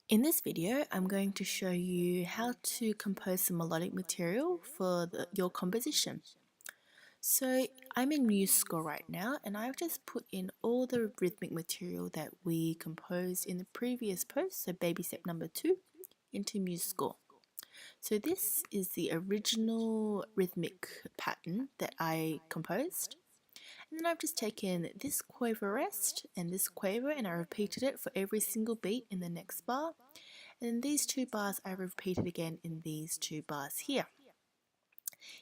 In this video, I'm going to show you how to compose some melodic material for your composition. So I'm in Muse Score right now, and I've just put in all the rhythmic material that we composed in the previous post, so baby step number 2, into Muse Score. So this is the original rhythmic pattern that I composed. And then I've just taken this quaver rest and this quaver and I repeated it for every single beat in the next bar. And then these two bars I repeated again in these two bars here.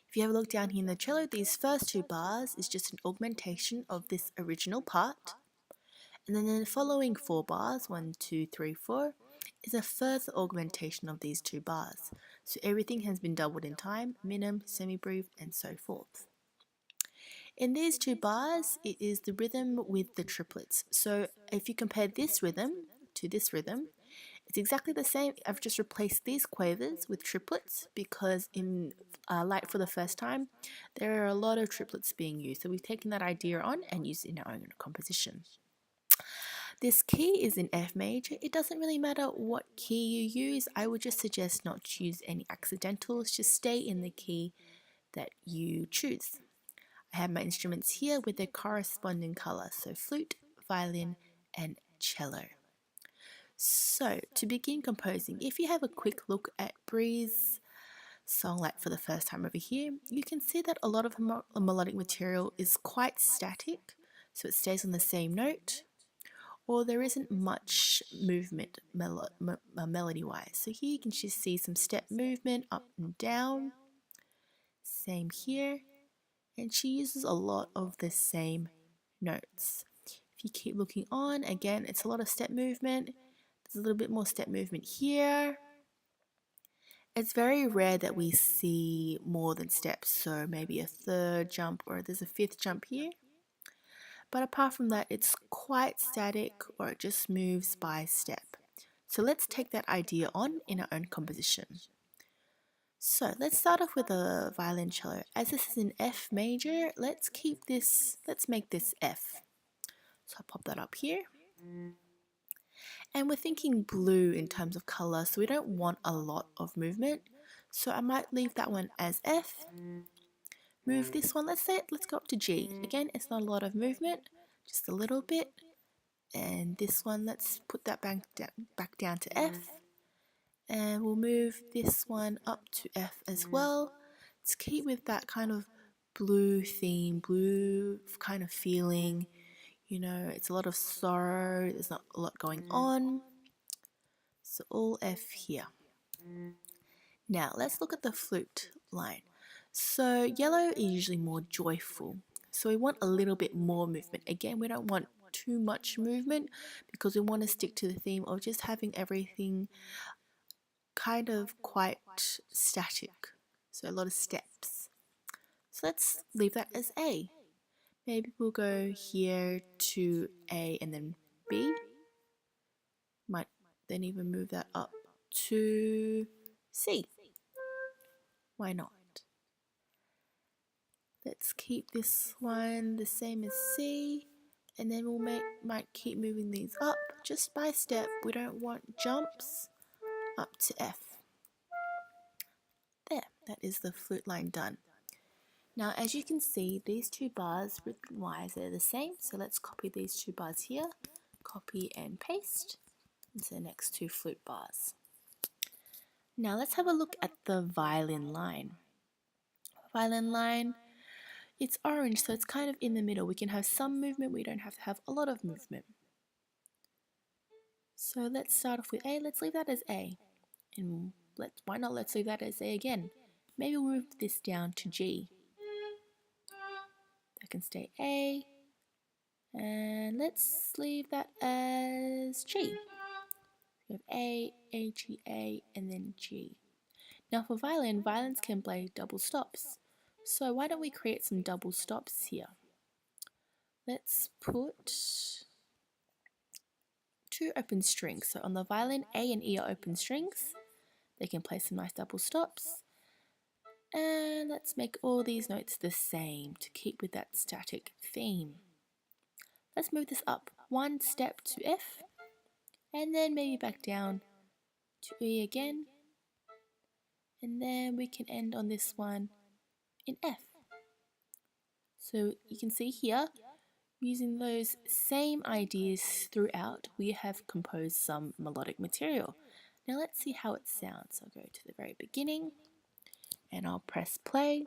If you have a look down here in the cello, these first two bars is just an augmentation of this original part. And then the following 4 bars, 1, 2, 3, 4, is a further augmentation of these 2 bars. So everything has been doubled in time, minim, semi-breve, and so forth. In these 2 bars, it is the rhythm with the triplets. So if you compare this rhythm to this rhythm, it's exactly the same. I've just replaced these quavers with triplets because in Light for the First Time, there are a lot of triplets being used. So we've taken that idea on and used it in our own composition. This key is in F major. It doesn't really matter what key you use. I would just suggest not to use any accidentals. Just stay in the key that you choose. I have my instruments here with their corresponding colour, so flute, violin, and cello. So, to begin composing, if you have a quick look at Bree's song Light for the First Time over here, you can see that a lot of melodic material is quite static, so it stays on the same note, or there isn't much movement melody-wise. So here you can just see some step movement up and down, same here. And she uses a lot of the same notes. If you keep looking on, again, it's a lot of step movement. There's a little bit more step movement here. It's very rare that we see more than steps, so maybe a 3rd jump or there's a 5th jump here. But apart from that, it's quite static or it just moves by step. So let's take that idea on in our own composition. So let's start off with a violoncello. As this is in F major, let's make this F. So I'll pop that up here. And we're thinking blue in terms of color, so we don't want a lot of movement. So I might leave that one as F. Move this one, let's go up to G. Again, it's not a lot of movement, just a little bit. And this one, let's put that back down to F. And we'll move this one up to F as well. Let's keep with that kind of blue theme, blue kind of feeling. You know, it's a lot of sorrow, there's not a lot going on. So all F here. Now let's look at the flute line. So yellow is usually more joyful. So we want a little bit more movement. Again, we don't want too much movement because we want to stick to the theme of just having everything kind of quite static, so a lot of steps. So let's leave that as A. Maybe we'll go here to A and then B. Might then even move that up to C. Why not? Let's keep this one the same as C, and then we'll might keep moving these up just by step. We don't want jumps. Up to F. There, that is the flute line done. Now as you can see, these 2 bars rhythm-wise are the same, so let's copy these 2 bars here, copy and paste into the next 2 flute bars. Now let's have a look at the violin line. Violin line, it's orange, so it's kind of in the middle. We can have some movement, we don't have to have a lot of movement. So let's start off with A, let's leave that as A. And why not let's leave that as A again. Maybe we'll move this down to G. That can stay A. And let's leave that as G. We have A, G, A, and then G. Now for violin, violins can play double stops. So why don't we create some double stops here. Let's put 2 open strings. So on the violin, A and E are open strings. They can play some nice double stops. And let's make all these notes the same to keep with that static theme. Let's move this up 1 step to F, and then maybe back down to E again, and then we can end on this one in F. So you can see here, using those same ideas throughout, we have composed some melodic material. Now let's see how it sounds. I'll go to the very beginning and I'll press play.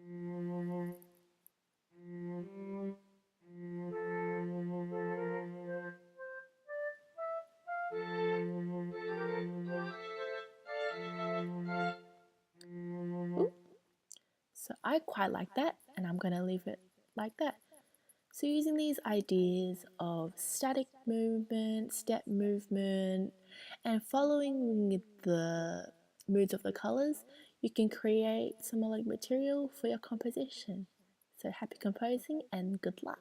Ooh. So I quite like that, and I'm going to leave it like that. So using these ideas of static movement, step movement, and following the moods of the colors, you can create some melodic material for your composition. So happy composing and good luck.